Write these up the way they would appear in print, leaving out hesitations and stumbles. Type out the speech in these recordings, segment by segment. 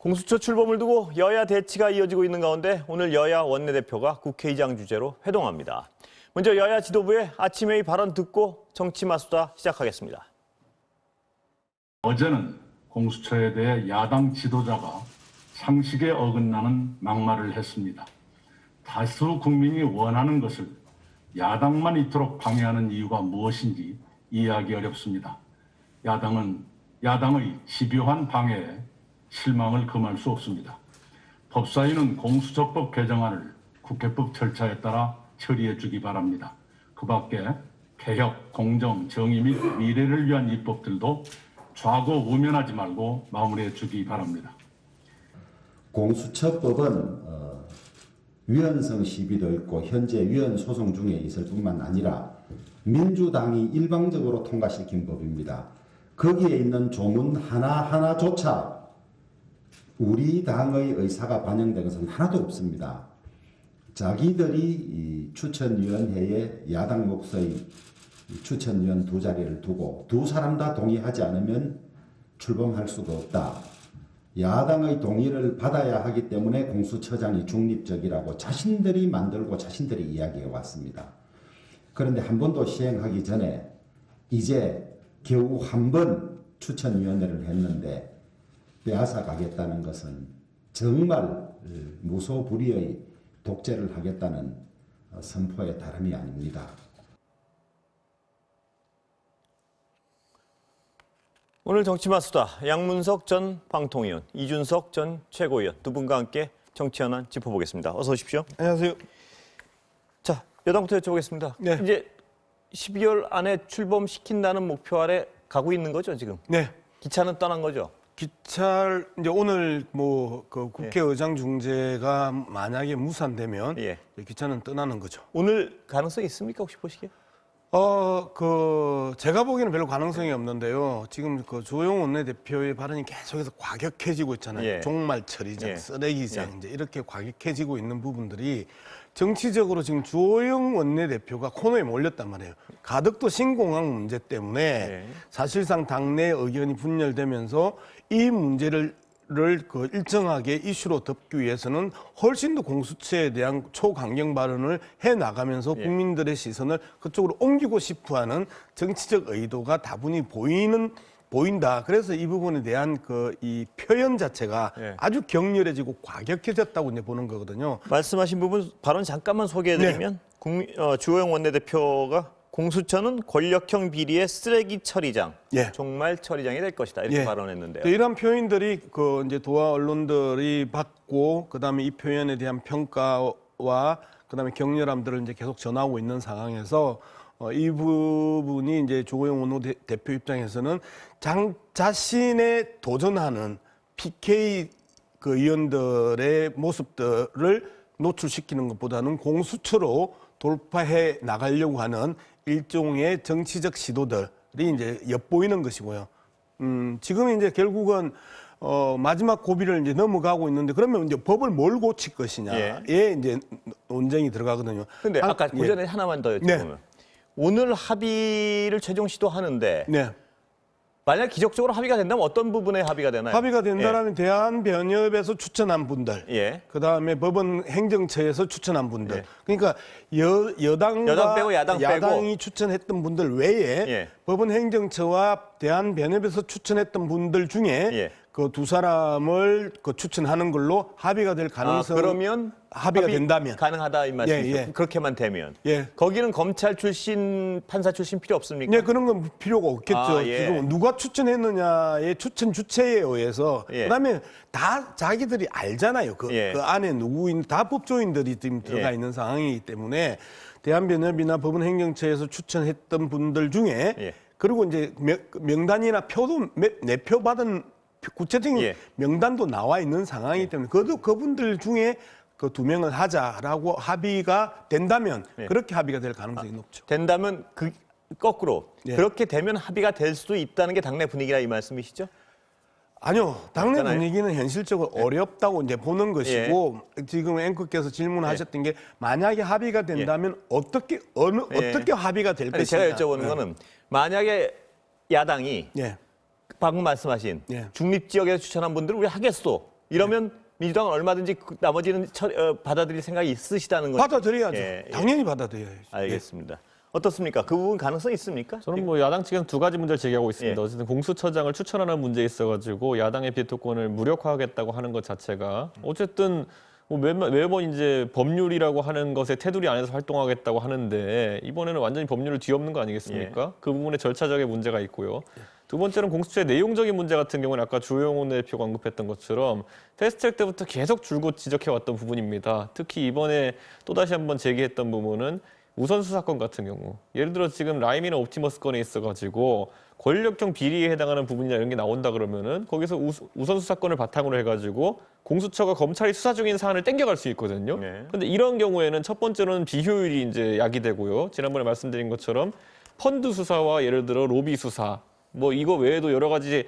공수처 출범을 두고 여야 대치가 이어지고 있는 가운데 오늘 여야 원내대표가 국회의장 주재로 회동합니다. 먼저 여야 지도부의 아침 회의 발언 듣고 정치마수다 시작하겠습니다. 어제는 공수처에 대해 야당 지도자가 상식에 어긋나는 막말을 했습니다. 다수 국민이 원하는 것을 야당만 이토록 방해하는 이유가 무엇인지 이해하기 어렵습니다. 야당의 집요한 방해에 실망을 금할 수 없습니다. 법사위는 공수처법 개정안을 국회법 절차에 따라 처리해 주기 바랍니다. 그 밖에 개혁, 공정, 정의 및 미래를 위한 입법들도 좌고 우면하지 말고 마무리해 주기 바랍니다. 공수처법은 위헌성 시비도 있고 현재 위헌 소송 중에 있을 뿐만 아니라 민주당이 일방적으로 통과시킨 법입니다. 거기에 있는 조문 하나하나조차 우리 당의 의사가 반영된 것은 하나도 없습니다. 자기들이 이 추천위원회에 야당 몫의 추천위원 두 자리를 두고 두 사람 다 동의하지 않으면 출범할 수가 없다. 야당의 동의를 받아야 하기 때문에 공수처장이 중립적이라고 자신들이 만들고 자신들이 이야기해 왔습니다. 그런데 한 번도 시행하기 전에 이제 겨우 한 번 추천위원회를 했는데 빼앗아 가겠다는 것은 정말 무소불위의 독재를 하겠다는 선포의 다름이 아닙니다. 오늘 정치마수다 양문석 전 방통위원, 이준석 전 최고위원 두 분과 함께 정치 현안 짚어보겠습니다. 어서 오십시오. 안녕하세요. 자, 여당부터 여쭤보겠습니다. 네. 이제 12월 안에 출범시킨다는 목표 아래 가고 있는 거죠, 지금? 네. 기차는 떠난 거죠? 기차를 이제 오늘 그 국회의장 중재가 만약에 무산되면 예. 기차는 떠나는 거죠. 오늘 가능성이 있습니까, 혹시 보시기에? 제가 보기에는 별로 가능성이 없는데요. 지금 그 조영 원내대표의 발언이 계속해서 과격해지고 있잖아요. 예. 종말 처리장, 예. 쓰레기장 예. 이제 이렇게 과격해지고 있는 부분들이 정치적으로 지금 조영 원내대표가 코너에 몰렸단 말이에요. 가덕도 신공항 문제 때문에 예. 사실상 당내 의견이 분열되면서 이 문제를 그 일정하게 이슈로 덮기 위해서는 훨씬 더 공수처에 대한 초강경 발언을 해 나가면서 예. 국민들의 시선을 그쪽으로 옮기고 싶어하는 정치적 의도가 다분히 보인다. 그래서 이 부분에 대한 이 표현 자체가 예. 아주 격렬해지고 과격해졌다고 이제 보는 거거든요. 말씀하신 부분 발언 잠깐만 소개해드리면 주호영 원내대표가 공수처는 권력형 비리의 쓰레기 처리장, 예. 종말 처리장이 될 것이다 이렇게 예. 발언했는데요. 이런 표현들이 이제 도하 언론들이 받고 그다음에 이 표현에 대한 평가와 그다음에 격렬함들을 이제 계속 전하고 있는 상황에서 이 부분이 이제 조호영 원내대표 입장에서는 자신의 도전하는 PK 의원들의 모습들을 노출시키는 것보다는 공수처로 돌파해 나가려고 하는 일종의 정치적 시도들이 이제 엿보이는 것이고요. 지금 이제 결국은 마지막 고비를 이제 넘어가고 있는데 그러면 이제 법을 뭘 고칠 것이냐에 이제 논쟁이 들어가거든요. 근데 아까 그 전에 하나만 더 여쭤보면 네. 오늘 합의를 최종 시도하는데 네. 만약 기적적으로 합의가 된다면 어떤 부분에 합의가 되나요? 합의가 된다라면 대한변협에서 추천한 분들, 예. 그다음에 법원 행정처에서 추천한 분들, 예. 그러니까 여당과 여당 빼고 야당 빼고. 야당이 추천했던 분들 외에 예. 법원 행정처와 대한변협에서 추천했던 분들 중에 예. 그 두 사람을 추천하는 걸로 합의가 될 가능성이 그러면 합의가 된다면 가능하다 이 말씀이죠. 예, 예. 그렇게만 되면. 예. 거기는 검찰 출신, 판사 출신 필요 없습니까? 네, 그런 건 필요가 없겠죠. 아, 예. 지금 누가 추천했느냐의 추천 주체에 의해서 예. 그다음에 다 자기들이 알잖아요. 예. 그 안에 누구인 다 법조인들이 지금 들어가 예. 있는 상황이기 때문에 대한변협이나 법원 행정처에서 추천했던 분들 중에 예. 그리고 이제 명단이나 표도 내표 받은 구체적인 예. 명단도 나와 있는 상황이기 때문에 그분들 중에 그 두 명을 하자라고 합의가 된다면 예. 그렇게 합의가 될 가능성이 높죠. 된다면 거꾸로 예. 그렇게 되면 합의가 될 수도 있다는 게 당내 분위기라 이 말씀이시죠? 아니요. 당내 있잖아요. 분위기는 현실적으로 어렵다고 이제 보는 것이고 지금 앵커께서 질문하셨던 게 만약에 합의가 된다면 어떻게 합의가 될 아니, 것인가. 제가 여쭤보는 거는 만약에 야당이 예. 방금 말씀하신 예. 중립지역에서 추천한 분들을 우리 하겠소. 이러면 민주당은 얼마든지 나머지는 받아들일 생각이 있으시다는 거죠. 받아들여야죠. 예, 예. 당연히 받아들여야죠. 알겠습니다. 어떻습니까? 그 부분 가능성 있습니까? 저는 뭐 야당 측에서 두 가지 문제를 제기하고 있습니다. 예. 어쨌든 공수처장을 추천하는 문제에 있어가지고 야당의 비토권을 무력화하겠다고 하는 것 자체가 어쨌든 뭐 매번 이제 법률이라고 하는 것에 테두리 안에서 활동하겠다고 하는데 이번에는 완전히 법률을 뒤엎는 거 아니겠습니까? 그 부분에 절차적인 문제가 있고요. 두 번째는 공수처의 내용적인 문제 같은 경우는 아까 주호영 대표가 언급했던 것처럼 패스트트랙 때부터 계속 줄곧 지적해왔던 부분입니다. 특히 이번에 또다시 한번 제기했던 부분은 우선수 사건 같은 경우 예를 들어 지금 라임이나 옵티머스 건에 있어가지고 권력형 비리에 해당하는 부분이나 이런 게 나온다 그러면은 거기서 우선수 사건을 바탕으로 해가지고 공수처가 검찰이 수사 중인 사안을 땡겨갈 수 있거든요. 그런데 이런 경우에는 첫 번째로는 비효율이 이제 야기되고요. 지난번에 말씀드린 것처럼 펀드 수사와 예를 들어 로비 수사 뭐 이거 외에도 여러 가지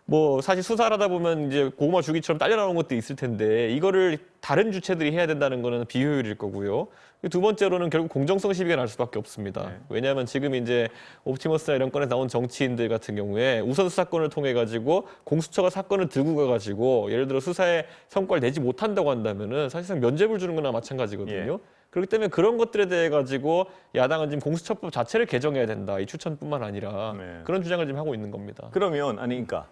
뭐 사실 수사를 하다 보면 이제 고구마 줄기처럼 딸려 나오는 것도 있을 텐데 이거를 다른 주체들이 해야 된다는 거는 비효율일 거고요. 두 번째로는 결국 공정성 시비가 날 수밖에 없습니다. 왜냐하면 지금 이제 옵티머스나 이런 건에 나온 정치인들 같은 경우에 우선 수사권을 통해 가지고 공수처가 사건을 들고 가가지고 예를 들어 수사에 성과를 내지 못한다고 한다면은 사실상 면죄부를 주는 거나 마찬가지거든요. 그렇기 때문에 그런 것들에 대해 가지고 야당은 지금 공수처법 자체를 개정해야 된다. 이 추천뿐만 아니라 그런 주장을 지금 하고 있는 겁니다. 그러면 그러니까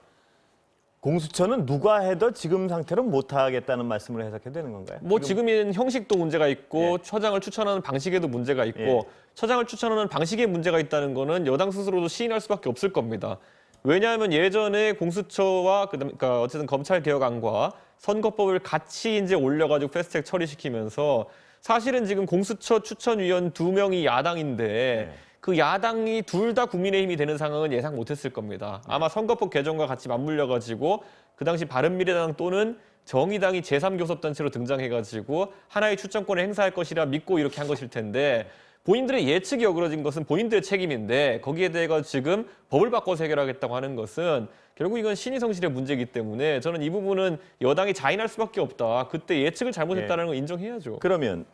공수처는 누가 해도 지금 상태로 못 하겠다는 말씀을 해석해도 되는 건가요? 뭐 지금은 형식도 문제가 있고 처장을 추천하는 방식에도 문제가 있고 처장을 추천하는 방식에 문제가 있다는 거는 여당 스스로도 시인할 수밖에 없을 겁니다. 왜냐하면 예전에 공수처와 그러니까 어쨌든 검찰 개혁안과 선거법을 같이 이제 올려가지고 패스트트랙 처리시키면서 사실은 지금 공수처 추천위원 2명이 야당인데 그 야당이 둘 다 국민의힘이 되는 상황은 예상 못했을 겁니다. 아마 선거법 개정과 같이 맞물려가지고 그 당시 바른미래당 또는 정의당이 제3교섭단체로 등장해가지고 하나의 추천권을 행사할 것이라 믿고 이렇게 한 것일 텐데 본인들의 예측이 어그러진 것은 본인들의 책임인데 거기에 대해 지금 법을 바꿔서 해결하겠다고 하는 것은 결국 이건 신의성실의 문제이기 때문에 저는 이 부분은 여당이 자인할 수밖에 없다. 그때 예측을 잘못했다는 걸 인정해야죠. 그러면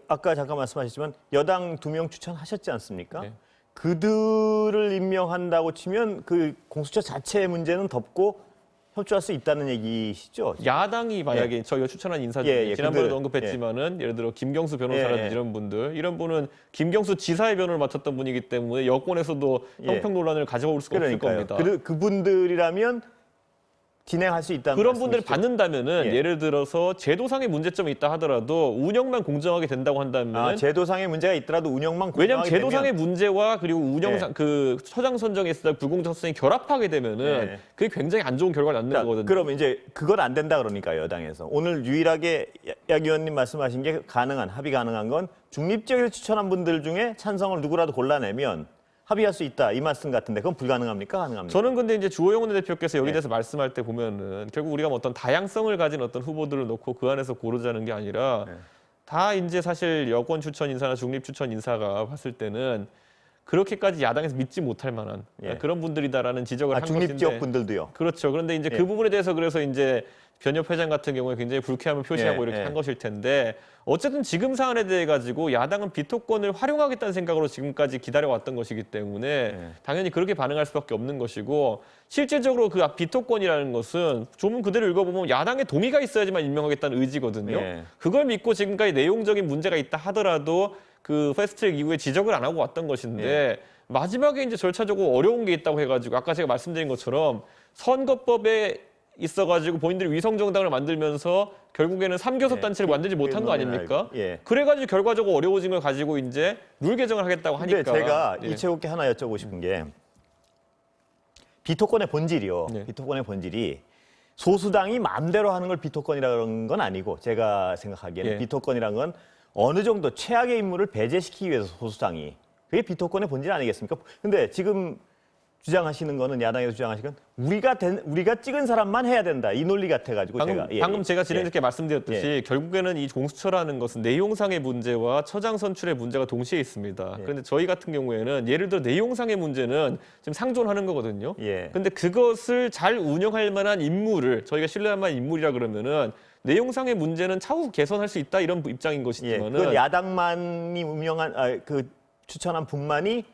아까 잠깐 말씀하셨지만 여당 2명 추천하셨지 않습니까? 그들을 임명한다고 치면 그 공수처 자체의 문제는 덮고 협조할 수 있다는 얘기시죠? 야당이 만약에 저희가 추천한 인사 중에 지난번에도 언급했지만은 예를 들어 김경수 변호사라든지 이런 분은 김경수 지사의 변호를 맡았던 분이기 때문에 여권에서도 형평 논란을 가져올 수가 없을 겁니다. 그분들이라면 진행할 수 있다는 그런 분들을 말씀이시죠? 받는다면은 예를 들어서 제도상의 문제점이 있다 하더라도 운영만 공정하게 된다고 한다면 제도상의 문제가 있더라도 운영만 왜냐하면 공정하게 제도상의 되면 문제와 그리고 운영상 그 처장 선정에 있을 때 불공정성이 결합하게 되면은 그게 굉장히 안 좋은 결과를 낳는 거거든요. 그럼 이제 그건 안 된다 그러니까 여당에서 오늘 유일하게 약 의원님 말씀하신 게 합의 가능한 건 중립적으로 추천한 분들 중에 찬성을 누구라도 골라내면 합의할 수 있다 이 말씀 같은데 그건 불가능합니까? 가능합니까? 저는 근데 이제 주호영 원내대표께서 여기 대해서 말씀할 때 보면은 결국 우리가 뭐 어떤 다양성을 가진 어떤 후보들을 놓고 그 안에서 고르자는 게 아니라 다 이제 사실 여권 추천 인사나 중립 추천 인사가 봤을 때는 그렇게까지 야당에서 믿지 못할 만한 그런 분들이다라는 지적을 한 중립 것인데 지역 분들도요. 그렇죠. 그런데 이제 그 부분에 대해서 그래서 이제 변협 회장 같은 경우에 굉장히 불쾌함을 표시하고 이렇게 한 것일 텐데 어쨌든 지금 사안에 대해 가지고 야당은 비토권을 활용하겠다는 생각으로 지금까지 기다려왔던 것이기 때문에 당연히 그렇게 반응할 수밖에 없는 것이고 실질적으로 그 비토권이라는 것은 조문 그대로 읽어보면 야당의 동의가 있어야지만 임명하겠다는 의지거든요. 그걸 믿고 지금까지 내용적인 문제가 있다 하더라도 그 패스트트랙 이후에 지적을 안 하고 왔던 것인데 마지막에 이제 절차적으로 어려운 게 있다고 해가지고 아까 제가 말씀드린 것처럼 선거법에 있어가지고 본인들이 위성정당을 만들면서 결국에는 3교섭 단체를 만들지 못한 거 아닙니까? 그래가지고 결과적으로 어려워진 걸 가지고 이제 룰 개정을 하겠다고 하니까. 근데 제가 이채국께 하나 여쭤보고 싶은 게 비토권의 본질이요. 비토권의 본질이 소수당이 마음대로 하는 걸 비토권이라는 건 아니고 제가 생각하기에는 비토권이라는 건 어느 정도 최악의 인물을 배제시키기 위해서 소수당이 그게 비토권의 본질 아니겠습니까? 근데 지금 주장하시는 거는 야당에서 주장하시는 건 우리가 찍은 사람만 해야 된다 이 논리 같아가지고 방금 제가 지난주에 말씀드렸듯이 결국에는 이 공수처라는 것은 내용상의 문제와 처장 선출의 문제가 동시에 있습니다. 그런데 저희 같은 경우에는 예를 들어 내용상의 문제는 지금 상존하는 거거든요. 그런데 그것을 잘 운영할 만한 인물을 저희가 신뢰할 만한 인물이라 그러면은 내용상의 문제는 차후 개선할 수 있다 이런 입장인 것이지만은 그 야당만이 추천한 분만이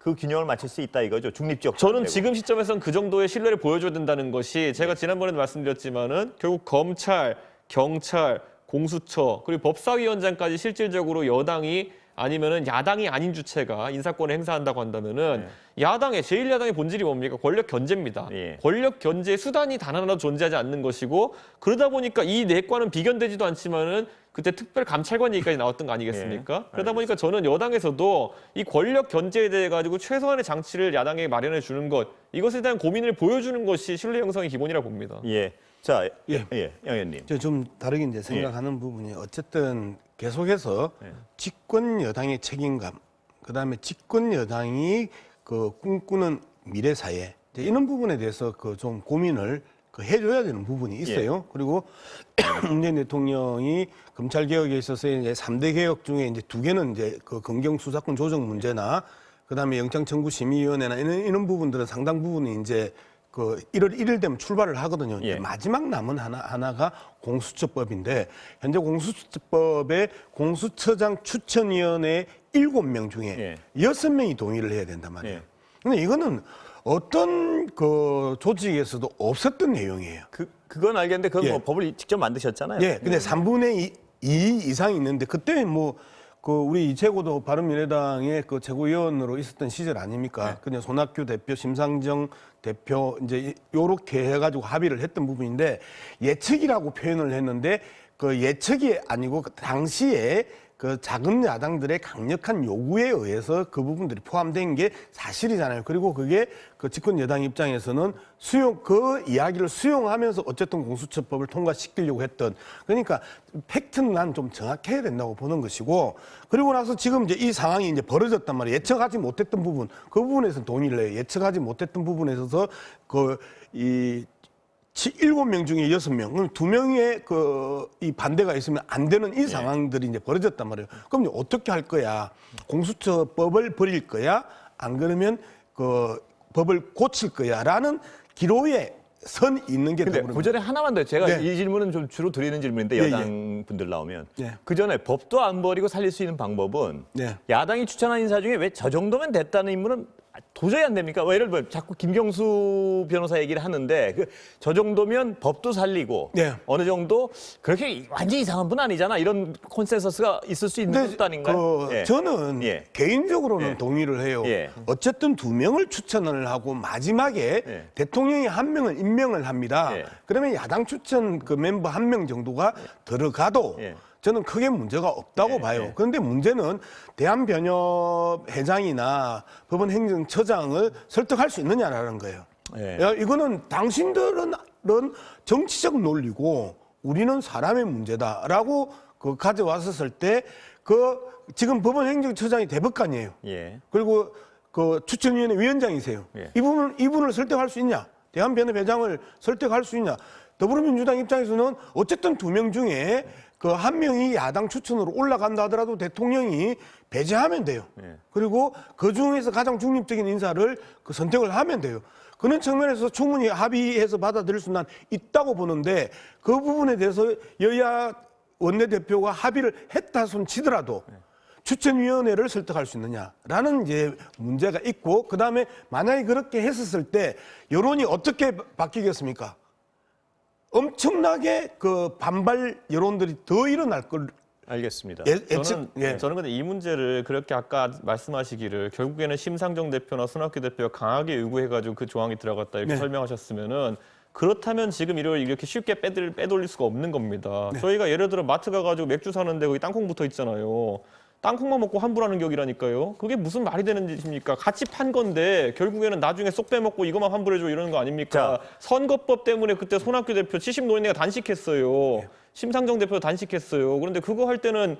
그 균형을 맞출 수 있다 이거죠. 중립적. 저는 지금 시점에서는 그 정도의 신뢰를 보여줘야 된다는 것이 제가 지난번에도 말씀드렸지만은 결국 검찰, 경찰, 공수처 그리고 법사위원장까지 실질적으로 여당이 아니면은 야당이 아닌 주체가 인사권을 행사한다고 한다면은 야당의 제1야당의 본질이 뭡니까? 권력 견제입니다. 예. 권력 견제의 수단이 단 하나도 존재하지 않는 것이고 그러다 보니까 이 내과는 비견되지도 않지만은 그때 특별 감찰관 얘기까지 나왔던 거 아니겠습니까? 그러다 보니까 저는 여당에서도 이 권력 견제에 대해 가지고 최소한의 장치를 야당에게 마련해 주는 것 이것에 대한 고민을 보여주는 것이 신뢰 형성의 기본이라고 봅니다. 예. 자, 예. 영 의원님. 저 좀 다르게 이제 생각하는 부분이 어쨌든 계속해서 집권 여당의 책임감, 그다음에 집권 여당이 그 꿈꾸는 미래 사회 이런 부분에 대해서 그 좀 고민을 그 해줘야 되는 부분이 있어요. 그리고 문재인 대통령이 검찰 개혁에 있어서 이제 3대 개혁 중에 이제 2개는 이제 그 검경 수사권 조정 문제나 그다음에 영장청구심의위원회나 이런 부분들은 상당 부분이 이제 그 1월 1일 되면 출발을 하거든요. 예. 마지막 남은 하나가 공수처법인데 현재 공수처법에 공수처장 추천위원회 7명 중에 6명이 동의를 해야 된단 말이에요. 예. 근데 이거는 어떤 그 조직에서도 없었던 내용이에요. 그건 알겠는데 그건 예. 뭐 법을 직접 만드셨잖아요. 예. 근데 3분의 2 이상이 있는데 그때 뭐 그 우리 이채고도 바른미래당의 그 최고위원으로 있었던 시절 아닙니까? 그냥 손학규 대표, 심상정 대표 이제 요렇게 해가지고 합의를 했던 부분인데 예측이라고 표현을 했는데 그 예측이 아니고 그 당시에 그 작은 야당들의 강력한 요구에 의해서 그 부분들이 포함된 게 사실이잖아요. 그리고 그게 그 집권 여당 입장에서는 그 이야기를 수용하면서 어쨌든 공수처법을 통과시키려고 했던 그러니까 팩트는 난 좀 정확해야 된다고 보는 것이고 그리고 나서 지금 이제 이 상황이 이제 벌어졌단 말이에요. 예측하지 못했던 부분 그 부분에서 동의를 해요. 예측하지 못했던 부분에 있어서 이 7명 중에 6명, 그럼 2명의 이 반대가 있으면 안 되는 이 상황들이 이제 벌어졌단 말이에요. 그럼 이제 어떻게 할 거야? 공수처법을 버릴 거야? 안 그러면 그 법을 고칠 거야? 라는 기로에 선 있는 게 근데 더불어민주당. 그 전에 하나만 더 제가 네. 이 질문은 좀 주로 드리는 질문인데 예, 여당 분들 나오면 예. 그 전에 법도 안 버리고 살릴 수 있는 방법은 네. 야당이 추천한 인사 중에 왜 저 정도면 됐다는 인물은 도저히 안 됩니까? 뭐 예를 들면 자꾸 김경수 변호사 얘기를 하는데 저 정도면 법도 살리고 네. 어느 정도 그렇게 완전히 이상한 분 아니잖아 이런 콘센서스가 있을 수 있는 것도 아닌가요? 예. 저는 예. 개인적으로는 예. 동의를 해요. 예. 어쨌든 2명을 추천을 하고 마지막에 예. 대통령이 1명을 임명을 합니다. 예. 그러면 야당 추천 그 멤버 1명 정도가 들어가도 예. 저는 크게 문제가 없다고 봐요. 예. 그런데 문제는 대한변협회장이나 법원행정처장을 설득할 수 있느냐라는 거예요. 예. 야, 이거는 당신들은 정치적 논리고 우리는 사람의 문제다라고 가져왔었을 때 지금 법원행정처장이 대법관이에요. 예. 그리고 그 추천위원회 위원장이세요. 예. 이분을 설득할 수 있냐? 대한변협회장을 설득할 수 있냐? 더불어민주당 입장에서는 어쨌든 2명 중에 그 1명이 야당 추천으로 올라간다 하더라도 대통령이 배제하면 돼요. 예. 그리고 그 중에서 가장 중립적인 인사를 선택을 하면 돼요. 그런 측면에서 충분히 합의해서 받아들일 수는 있다고 보는데 그 부분에 대해서 여야 원내대표가 합의를 했다 손 치더라도 추천위원회를 설득할 수 있느냐라는 이제 문제가 있고 그다음에 만약에 그렇게 했었을 때 여론이 어떻게 바뀌겠습니까? 엄청나게 그 반발 여론들이 더 일어날 걸 알겠습니다. 저는 근데 이 문제를 그렇게 아까 말씀하시기를 결국에는 심상정 대표나 손학규 대표가 강하게 요구해가지고 그 조항이 들어갔다 이렇게 네. 설명하셨으면은 그렇다면 지금 이렇게 쉽게 빼돌릴 수가 없는 겁니다. 저희가 예를 들어 마트 가가지고 맥주 사는데 거기 땅콩 붙어 있잖아요. 땅콩만 먹고 환불하는 격이라니까요. 그게 무슨 말이 되는 짓입니까? 같이 판 건데 결국에는 나중에 쏙 빼먹고 이것만 환불해줘 이러는 거 아닙니까? 선거법 때문에 그때 손학규 대표 70노인네가 단식했어요. 심상정 대표 단식했어요. 그런데 그거 할 때는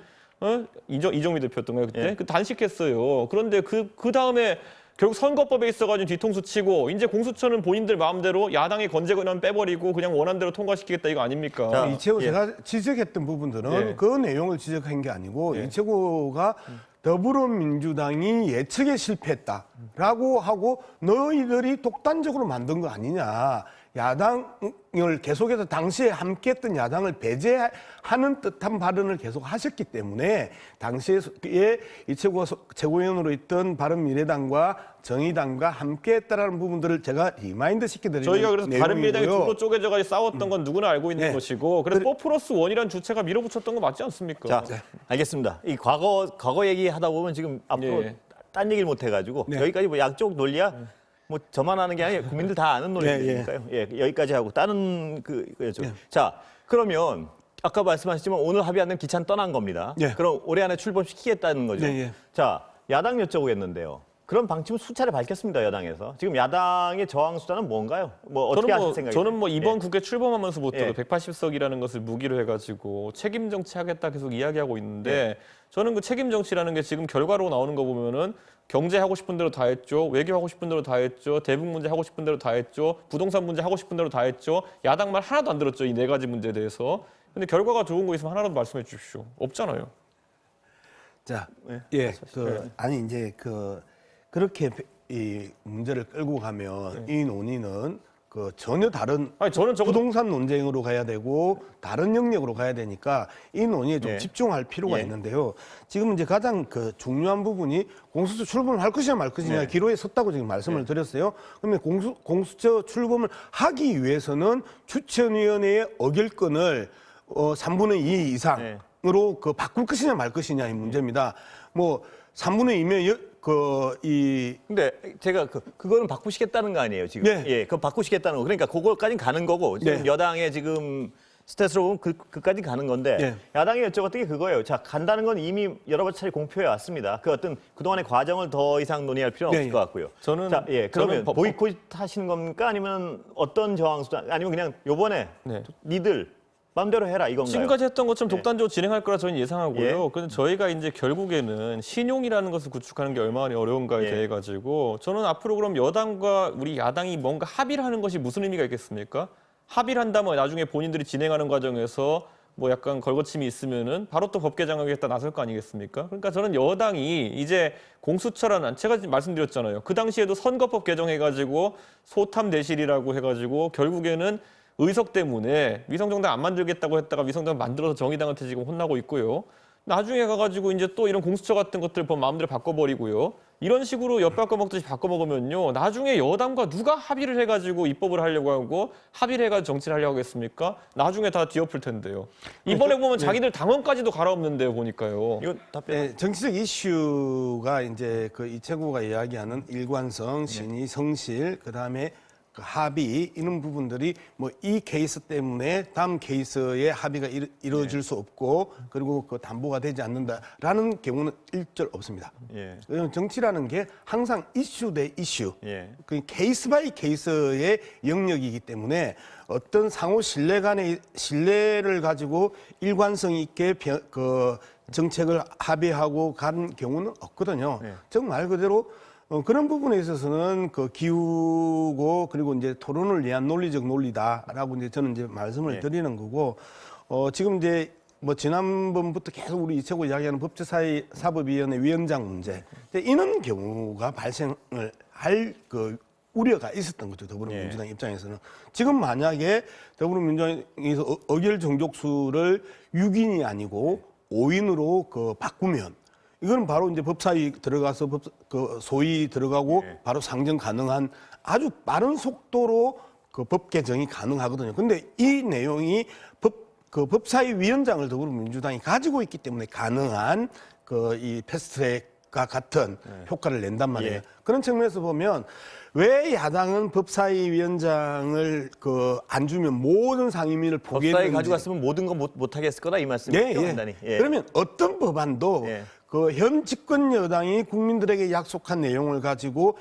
이정미 대표였던가요 그때? 예. 그 단식했어요. 그런데 그 다음에 결국 선거법에 있어가지고 뒤통수 치고 이제 공수처는 본인들 마음대로 야당의 건재권만 빼버리고 그냥 원한 대로 통과시키겠다 이거 아니입니까? 자, 이채고 예. 제가 지적했던 부분들은 예. 그 내용을 지적한 게 아니고 예. 이채고가 더불어민주당이 예측에 실패했다라고 하고 너희들이 독단적으로 만든 거 아니냐 야당을 계속해서 당시에 함께했던 야당을 배제하는 듯한 발언을 계속 하셨기 때문에 당시에 이 최고위원으로 있던 바른미래당과 정의당과 함께했다라는 부분들을 제가 리마인드 시켜드리는 저희가 그래서 바른미래당이 내용이고요. 둘로 쪼개져가지고 싸웠던 건 누구나 알고 있는 네. 것이고 그래서 4+1이라는 주체가 밀어붙였던 거 맞지 않습니까? 자, 알겠습니다. 이 과거 얘기하다 보면 지금 앞으로 예. 딴 얘기를 못 해가지고 네. 여기까지 뭐 양쪽 논리야. 뭐 저만 아는 게 아니에요. 국민들 다 아는 논리니까요. 예, 여기까지 하고 다른 그죠. 자, 그러면 아까 말씀하셨지만 오늘 합의 안 되면 기차는 떠난 겁니다. 예. 그럼 올해 안에 출범시키겠다는 거죠. 예, 예. 자, 야당 여쭤보겠는데요. 그런 방침은 수차례 밝혔습니다. 여당에서. 지금 야당의 저항 수단은 뭔가요? 뭐 어떻게 하실 생각이세요? 저는 뭐 이번 예. 국회 출범하면서부터 예. 180석이라는 것을 무기로 해가지고 책임 정치하겠다 계속 이야기하고 있는데 저는 그 책임 정치라는 게 지금 결과로 나오는 거 보면은 경제 하고 싶은 대로 다 했죠, 외교 하고 싶은 대로 다 했죠, 대북 문제 하고 싶은 대로 다 했죠, 부동산 문제 하고 싶은 대로 다 했죠. 야당 말 하나도 안 들었죠, 이 4가지 문제에 대해서. 근데 결과가 좋은 거 있으면 하나라도 말씀해 주십시오. 없잖아요. 자, 네. 예, 아니 이제 그렇게 이 문제를 끌고 가면 이 논의는 전혀 다른 아니 저는 적어도 부동산 논쟁으로 가야 되고 다른 영역으로 가야 되니까 이 논의에 좀 예. 집중할 필요가 예. 있는데요. 지금 이제 가장 중요한 부분이 공수처 출범을 할 것이냐 말 것이냐 네. 기로에 섰다고 지금 말씀을 드렸어요. 그러면 공수처 출범을 하기 위해서는 추천위원회의 어결권을 3분의 2 이상으로 바꿀 것이냐 말 것이냐의 문제입니다. 뭐 3분의 2면 근데 제가 그거는 바꾸시겠다는 거 아니에요 지금? 네. 예, 그거 바꾸시겠다는 거. 그러니까 그거까지는 가는 거고 지금 네. 여당의 지금 스탯으로 보면 그까지 가는 건데 네. 야당이 여쭤봤던 게 그거예요. 자, 간다는 건 이미 여러 차례 공표해 왔습니다. 그 어떤 그동안의 과정을 더 이상 논의할 필요는 네, 없을 것 같고요. 저는- 자, 예, 그러면 저는 보이콧 하시는 겁니까? 아니면 어떤 저항수단 아니면 그냥 요번에 네. 니들 마음대로 해라 이건가요? 지금까지 했던 것처럼 독단적으로 진행할 거라 저는 예상하고요. 예. 그런데 저희가 이제 결국에는 신용이라는 것을 구축하는 게 얼마나 어려운가에 예. 대해 가지고 저는 앞으로 그럼 여당과 우리 야당이 뭔가 합의를 하는 것이 무슨 의미가 있겠습니까? 합의를 한다면 나중에 본인들이 진행하는 과정에서 뭐 약간 걸거침이 있으면은 바로 또 법 개정하겠다 나설 거 아니겠습니까? 그러니까 저는 여당이 이제 공수처라는 제가 지금 말씀드렸잖아요. 그 당시에도 선거법 개정해가지고 소탐 내실이라고 해가지고 결국에는 의석 때문에 위성정당 안 만들겠다고 했다가 위성정당 만들어서 정의당한테 지금 혼나고 있고요. 나중에 가가지고 이제 또 이런 공수처 같은 것들 마음대로 바꿔버리고요. 이런 식으로 엿바꿔먹듯이 바꿔먹으면요. 나중에 여당과 누가 합의를 해가지고 입법을 하려고 하고 합의를 해가지고 정치를 하려고 하겠습니까? 나중에 다 뒤엎을 텐데요. 이번에 보면 자기들 당원까지도 갈아엎는데요. 보니까요. 이건 답변. 네, 정치적 이슈가 이제 이채구가 이야기하는 일관성, 신의, 성실, 그다음에 합의 이런 부분들이 뭐 이 케이스 때문에 다음 케이스에 합의가 이루어질 수 없고 그리고 담보가 되지 않는다라는 경우는 일절 없습니다. 예. 정치라는 게 항상 이슈 대 이슈, 예. 그 케이스 바이 케이스의 영역이기 때문에 어떤 상호 신뢰 간의 신뢰를 가지고 일관성 있게 정책을 합의하고 간 경우는 없거든요. 네. 즉 말 그대로 그런 부분에 있어서는 기우고 그리고 이제 토론을 위한 논리적 논리다라고 이제 저는 이제 말씀을 드리는 거고 지금 이제 뭐 지난번부터 계속 우리 이채고 이야기하는 법제사법위원회 위원장 문제 이런 경우가 발생을 할 우려가 있었던 거죠. 더불어민주당 입장에서는 지금 만약에 더불어민주당에서 의결 정족수를 6인이 아니고 5인으로 바꾸면 이거는 바로 이제 법사위 들어가서 소위 들어가고 바로 상정 가능한 아주 빠른 속도로 법 개정이 가능하거든요. 근데 이 내용이 법사위 위원장을 더불어민주당이 가지고 있기 때문에 가능한 이 패스트트랙과 같은 효과를 낸단 말이에요. 예. 그런 측면에서 보면 왜 야당은 법사위 위원장을 안 주면 모든 상임위를 포기했는지 법사위 가져갔으면 모든 거 못 하겠을 거다 이 말씀이죠, 간단히. 예. 그러면 어떤 법안도 예. 현 집권 여당이 국민들에게 약속한 내용을 가지고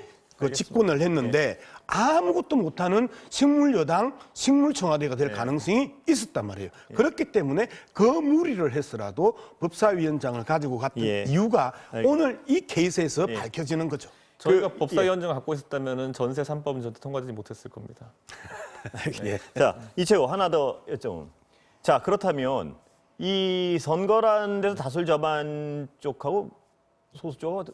집권을 했는데 아무것도 못하는 식물 여당, 식물 청와대가 될 가능성이 있었단 말이에요. 그렇기 때문에 무리를 했더라도 법사위원장을 가지고 갔던 예. 이유가 오늘 이 케이스에서 예. 밝혀지는 거죠. 저희가 법사위원장을 갖고 있었다면은 전세 3법은 절대 통과되지 못했을 겁니다. 예. 자, 이채호 하나 더 여쭤보면. 자, 그렇다면 이 선거라는 데서 다수를 점한 쪽하고 소수 쪽하고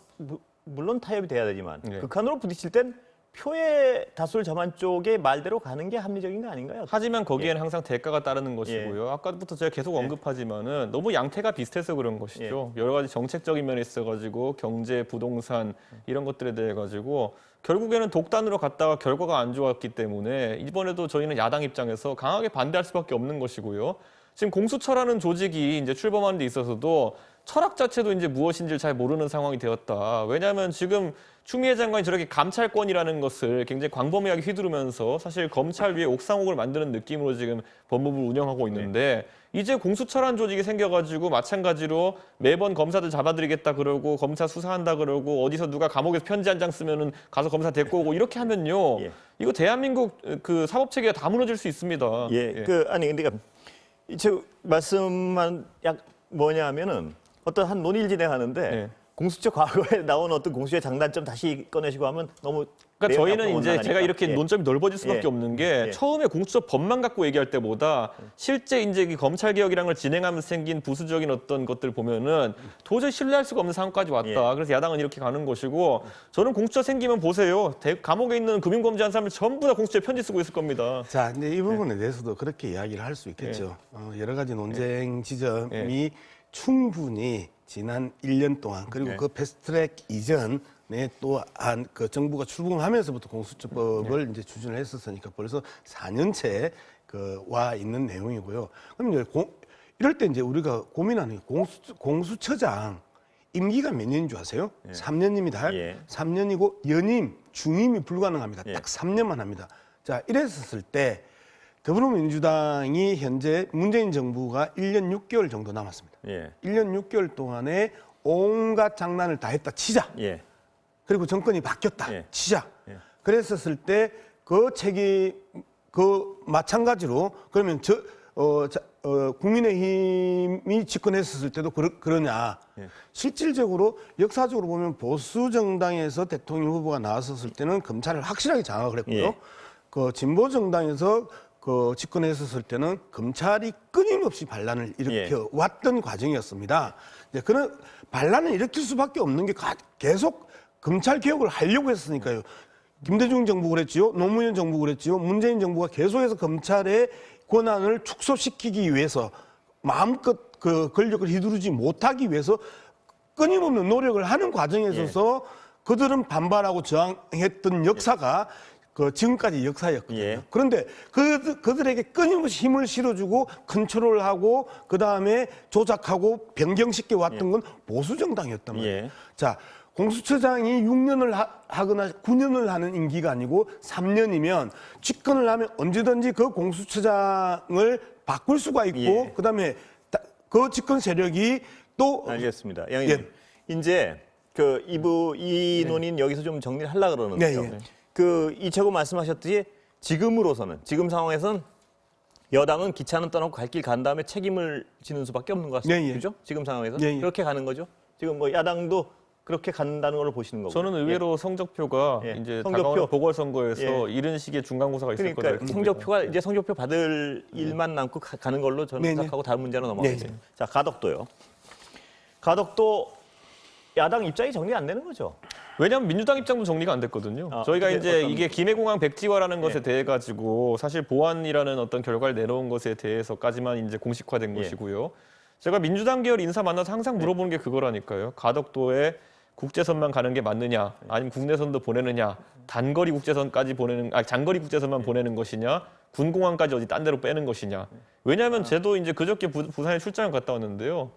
물론 타협이 돼야 되지만 네. 극한으로 부딪힐 땐 표의 다수를 점한 쪽의 말대로 가는 게 합리적인 거 아닌가요? 하지만 거기에는 항상 대가가 따르는 것이고요. 예. 아까부터 제가 계속 언급하지만은 너무 양태가 비슷해서 그런 것이죠. 여러 가지 정책적인 면에 있어가지고 경제, 부동산 이런 것들에 대해 가지고 결국에는 독단으로 갔다가 결과가 안 좋았기 때문에 이번에도 저희는 야당 입장에서 강하게 반대할 수밖에 없는 것이고요. 지금 공수처라는 조직이 이제 출범하는 데 있어서도 철학 자체도 이제 무엇인지를 잘 모르는 상황이 되었다. 왜냐하면 지금 추미애 장관이 저렇게 감찰권이라는 것을 굉장히 광범위하게 휘두르면서 사실 검찰 위에 옥상옥을 만드는 느낌으로 지금 법무부를 운영하고 있는데 이제 공수처라는 조직이 생겨가지고 마찬가지로 매번 검사들 잡아들이겠다 그러고 검사 수사한다 그러고 어디서 누가 감옥에서 편지 한 장 쓰면은 가서 검사 데리고 오고 이렇게 하면요. 이거 대한민국 그 사법 체계가 다 무너질 수 있습니다. 아니 근데 제 말씀만 약 뭐냐면은 어떤 한 논의를 진행하는데 공수처 과거에 나온 어떤 공수처의 장단점 다시 꺼내시고 하면 너무 그러니까 저희는 앞으로 이제 못 제가 이렇게 나가니까. 논점이 넓어질 수밖에 예. 없는 게 예. 처음에 공수처 법만 갖고 얘기할 때보다 실제 이제 이 검찰 개혁이라는 걸 진행하면서 생긴 부수적인 어떤 것들 보면은 도저히 신뢰할 수가 없는 상황까지 왔다. 그래서 야당은 이렇게 가는 것이고 저는 공수처 생기면 보세요. 감옥에 있는 금융범죄한 사람들 전부 다 공수처에 편지 쓰고 있을 겁니다. 자, 근데 이 부분에 대해서도 그렇게 이야기를 할 수 있겠죠. 여러 가지 논쟁 지점이 충분히 지난 1년 동안 그리고 그 패스트트랙 이전에 또한 그 정부가 출범하면서부터 공수처법을 이제 추진을 했었으니까 벌써 4년째 와 있는 내용이고요. 그럼 이제 이럴 때 이제 우리가 고민하는 게 공수처장 임기가 몇 년인 줄 아세요? 3년입니다. 3년이고 연임, 중임이 불가능합니다. 딱 3년만 합니다. 자, 이랬었을 때 더불어민주당이 현재 문재인 정부가 1년 6개월 정도 남았습니다. 1년 6개월 동안에 온갖 장난을 다 했다 치자. 그리고 정권이 바뀌었다 치자. 그랬었을 때 그 책임 마찬가지로 그러면 국민의힘이 집권했었을 때도 그러냐. 실질적으로 역사적으로 보면 보수 정당에서 대통령 후보가 나왔었을 때는 검찰을 확실하게 장악을 했고요. 그 진보 정당에서 집권했었을 때는 검찰이 끊임없이 반란을 일으켜 왔던 과정이었습니다. 이제 그런 반란을 일으킬 수밖에 없는 게 계속 검찰 개혁을 하려고 했으니까요. 김대중 정부 그랬지요, 노무현 정부 그랬지요, 문재인 정부가 계속해서 검찰의 권한을 축소시키기 위해서 마음껏 그 권력을 휘두르지 못하기 위해서 끊임없는 노력을 하는 과정에 있어서 그들은 반발하고 저항했던 역사가 지금까지 역사였거든요. 그런데 그들에게 끊임없이 힘을 실어주고 컨트롤하고 그다음에 조작하고 변경시켜 왔던 건 보수 정당이었단 말이에요. 자, 공수처장이 6년을 하거나 9년을 하는 임기가 아니고 3년이면 집권을 하면 언제든지 그 공수처장을 바꿀 수가 있고 그다음에 그 집권 세력이 또 알겠습니다. 양님 이제 이 논의는 여기서 좀 정리를 하려고 그러는데요. 이채고 말씀하셨듯이 지금 상황에서는 여당은 기차는 떠나고 갈 길 간 다음에 책임을 지는 수밖에 없는 것 같습니다. 그죠? 지금 상황에서 그렇게 가는 거죠. 지금 뭐 야당도 그렇게 간다는 걸로 보시는 거고. 저는 의외로 성적표가 이제 다가오는 보궐선거에서 이런 식의 중간고사가 있을 거다. 그러니까 성적표가 이제 성적표 받을 일만 남고 가는 걸로 저는 생각하고 다른 문제로 넘어가겠습니다. 자, 가덕도요. 가덕도 야당 입장이 정리 안 되는 거죠. 왜냐하면 민주당 입장도 정리가 안 됐거든요. 저희가 이제 이게 김해공항 백지화라는 것에 대해 가지고 사실 보완이라는 어떤 결과를 내놓은 것에 대해서까지만 이제 공식화된 것이고요. 제가 민주당 계열 인사 만나서 항상 물어보는 게 그거라니까요. 가덕도에 국제선만 가는 게 맞느냐, 아니면 국내선도 보내느냐, 장거리 국제선만 보내는 것이냐, 군공항까지 어디 딴 데로 빼는 것이냐. 왜냐하면 저도 이제 그저께 부산에 출장을 갔다 왔는데요.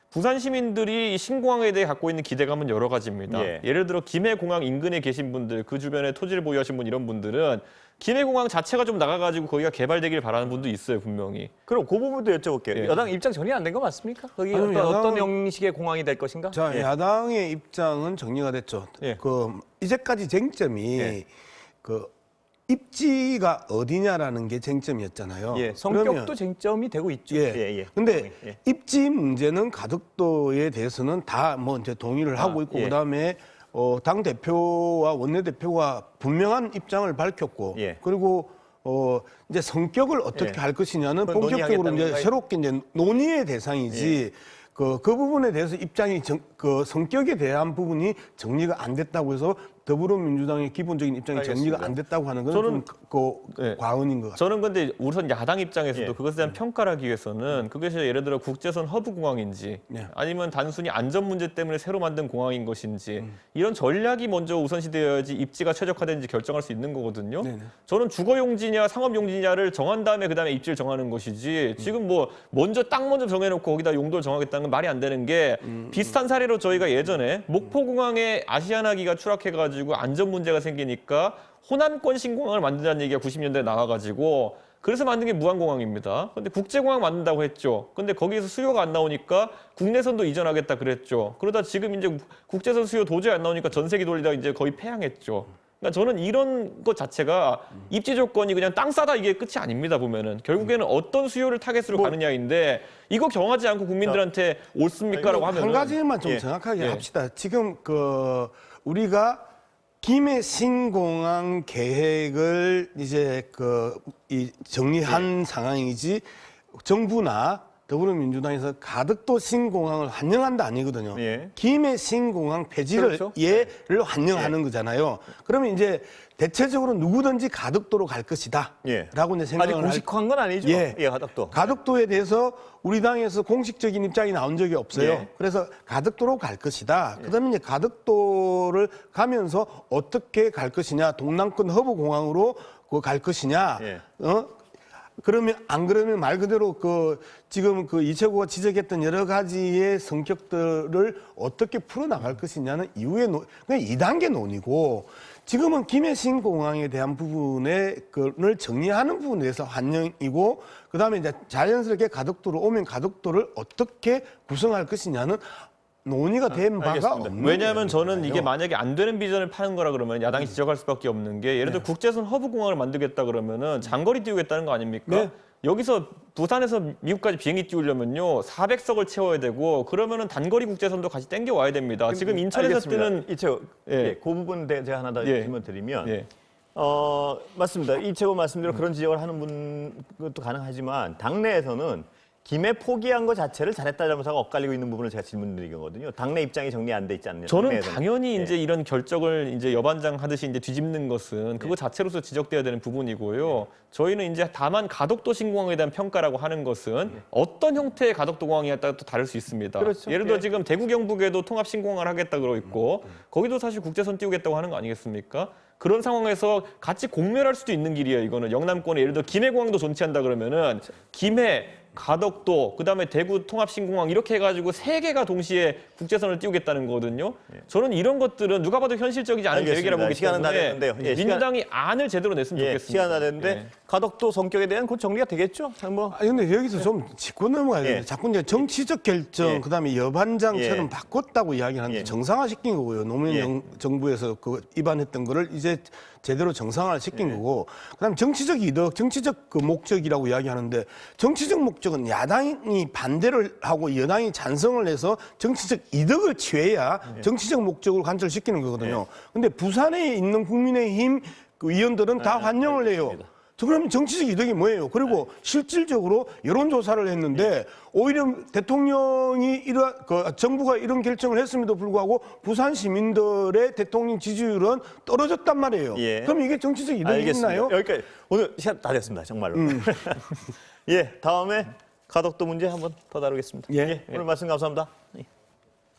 부산 시민들이 신공항에 대해 갖고 있는 기대감은 여러 가지입니다. 예를 들어 김해공항 인근에 계신 분들, 그 주변에 토지를 보유하신 분 이런 분들은 김해공항 자체가 좀 나가가지고 거기가 개발되길 바라는 분도 있어요, 분명히. 그럼 그 부분도 여쭤볼게요. 여당 입장 정리 안 된 거 맞습니까? 거기 어떤 형식의 공항이 될 것인가? 자, 야당의 입장은 정리가 됐죠. 이제까지 쟁점이 입지가 어디냐라는 게 쟁점이었잖아요. 성격도 쟁점이 되고 있죠. 근데 입지 문제는 가덕도에 대해서는 다 뭐 이제 동의를 하고 있고 그다음에 당 대표와 원내 대표가 분명한 입장을 밝혔고 그리고 이제 성격을 어떻게 할 것이냐는 본격적으로 이제 새롭게 이제 논의의 대상이지. 그 부분에 대해서 입장이 성격에 대한 부분이 정리가 안 됐다고 해서 더불어민주당의 기본적인 입장이 알겠습니다. 정리가 안 됐다고 하는 건 저는- 좀 네. 과언인 것 같아요. 저는 근데 우선 야당 입장에서도 예. 그것에 대한 평가를 하기 위해서는 그것이 예를 들어 국제선 허브 공항인지 네. 아니면 단순히 안전 문제 때문에 새로 만든 공항인 것인지 이런 전략이 먼저 우선시되어야지 입지가 최적화되는지 결정할 수 있는 거거든요. 네네. 저는 주거용지냐 상업용지냐를 정한 다음에 그다음에 입지를 정하는 것이지 지금 뭐 먼저 딱 먼저 정해놓고 거기다 용도를 정하겠다는 건 말이 안 되는 게 비슷한 사례로 저희가 예전에 목포공항에 아시아나기가 추락해가지고 안전 문제가 생기니까 호남권 신공항을 만든다는 얘기가 90년대에 나와가지고 그래서 만든 게 무안공항입니다. 근데 국제공항 만든다고 했죠. 근데 거기에서 수요가 안 나오니까 국내선도 이전하겠다 그랬죠. 그러다 지금 이제 국제선 수요 도저히 안 나오니까 전세기 돌리다 이제 거의 폐항했죠. 그러니까 저는 이런 것 자체가 입지 조건이 그냥 땅 싸다 이게 끝이 아닙니다. 보면은 결국에는 어떤 수요를 타겟으로 가느냐인데 이거 정하지 않고 국민들한테 옳습니까라고 하면 한 가지만 좀 예. 정확하게 예. 합시다. 지금 우리가 김해 신공항 계획을 이제 정리한 상황이지 정부나 더불어민주당에서 가덕도 신공항을 환영한다 아니거든요. 예. 김해 신공항 폐지를 그렇죠. 예를 환영하는 거잖아요. 그러면 이제 대체적으로 누구든지 가덕도로 갈 것이다. 예. 라고 이제 아직 생각을 할 공식화한 건 아니죠? 예. 가덕도. 가덕도에 대해서 우리 당에서 공식적인 입장이 나온 적이 없어요. 예. 그래서 가덕도로 갈 것이다. 그다음에 이제 가덕도를 가면서 어떻게 갈 것이냐, 동남권 허브 공항으로 갈 것이냐, 예. 그러면 안 그러면 말 그대로 지금 이채구가 지적했던 여러 가지의 성격들을 어떻게 풀어 나갈 것이냐는 이후에 그냥 2단계 논의고 지금은 김해 신공항에 대한 부분을 정리하는 부분에 대해서 환영이고 그다음에 이제 자연스럽게 가덕도로 오면 가덕도를 어떻게 구성할 것이냐는 논의가 된 바가 알겠습니다. 없는 왜냐하면 거예요. 저는 이게 만약에 안 되는 비전을 파는 거라 그러면 야당이 지적할 수밖에 없는 게 예를 들어 국제선 허브 공항을 만들겠다 그러면은 장거리 띄우겠다는 거 아닙니까? 네. 여기서 부산에서 미국까지 비행기 띄우려면요 400석을 채워야 되고 그러면은 단거리 국제선도 같이 땡겨 와야 됩니다. 지금 인천에서 뜨는 이채호, 예. 예. 그 부분 제가 하나 더 예. 질문 드리면 예. 맞습니다. 이채호 말씀대로 그런 지적을 하는 분 것도 가능하지만 당내에서는 김해 포기한 것 자체를 잘했다 잘못하고 엇갈리고 있는 부분을 제가 질문드리거든요. 당내 입장이 정리 안 돼 있지 않느냐. 저는 당내에서는. 당연히 예. 이제 이런 결정을 이제 여반장 하듯이 이제 뒤집는 것은 그거 자체로서 지적돼야 되는 부분이고요. 저희는 이제 다만 가덕도 신공항에 대한 평가라고 하는 것은 어떤 형태의 가덕도 공항에 따라 또 다를 수 있습니다. 그렇죠. 예를 들어 예. 지금 대구 경북에도 통합 신공항을 하겠다 그러고 있고 거기도 사실 국제선 띄우겠다고 하는 거 아니겠습니까? 그런 상황에서 같이 공멸할 수도 있는 길이에요. 이거는 영남권에 예를 들어 김해공항도 존치한다 그러면은 김해 가덕도, 그다음에 대구 통합신공항 이렇게 해가지고 3개가 동시에 국제선을 띄우겠다는 거거든요. 저는 이런 것들은 누가 봐도 현실적이지 않은 알겠습니다. 계획이라고 보기 시간은 다 때문에 됐는데요. 예, 민주당이 안을 제대로 냈으면 예, 좋겠습니다. 시간 다 됐는데 예. 가덕도 성격에 대한 곧 정리가 되겠죠? 뭐 근데 여기서 좀 짚고 넘어가야 돼요. 예. 자꾸 이제 정치적 결정, 예. 그다음에 여반장처럼 예. 바꿨다고 이야기하는데 예. 정상화시킨 거고요. 노무현 예. 정부에서 위반했던 거를 이제 제대로 정상화를 시킨 거고, 그다음에 정치적 이득, 정치적 목적이라고 이야기하는데 정치적 목적은 야당이 반대를 하고 여당이 찬성을 해서 정치적 이득을 취해야 정치적 목적을 관철시키는 거거든요. 근데 부산에 있는 국민의힘 의원들은 다 환영을 해요. 그럼 정치적 이득이 뭐예요? 그리고 실질적으로 여론조사를 했는데 오히려 대통령이 정부가 이런 결정을 했음에도 불구하고 부산 시민들의 대통령 지지율은 떨어졌단 말이에요. 예. 그럼 이게 정치적 이득이 알겠습니다. 있나요? 여기까지 오늘 시간 다 됐습니다. 정말로. 예, 다음에 가덕도 문제 한번 더 다루겠습니다. 예. 오늘 말씀 감사합니다. 예.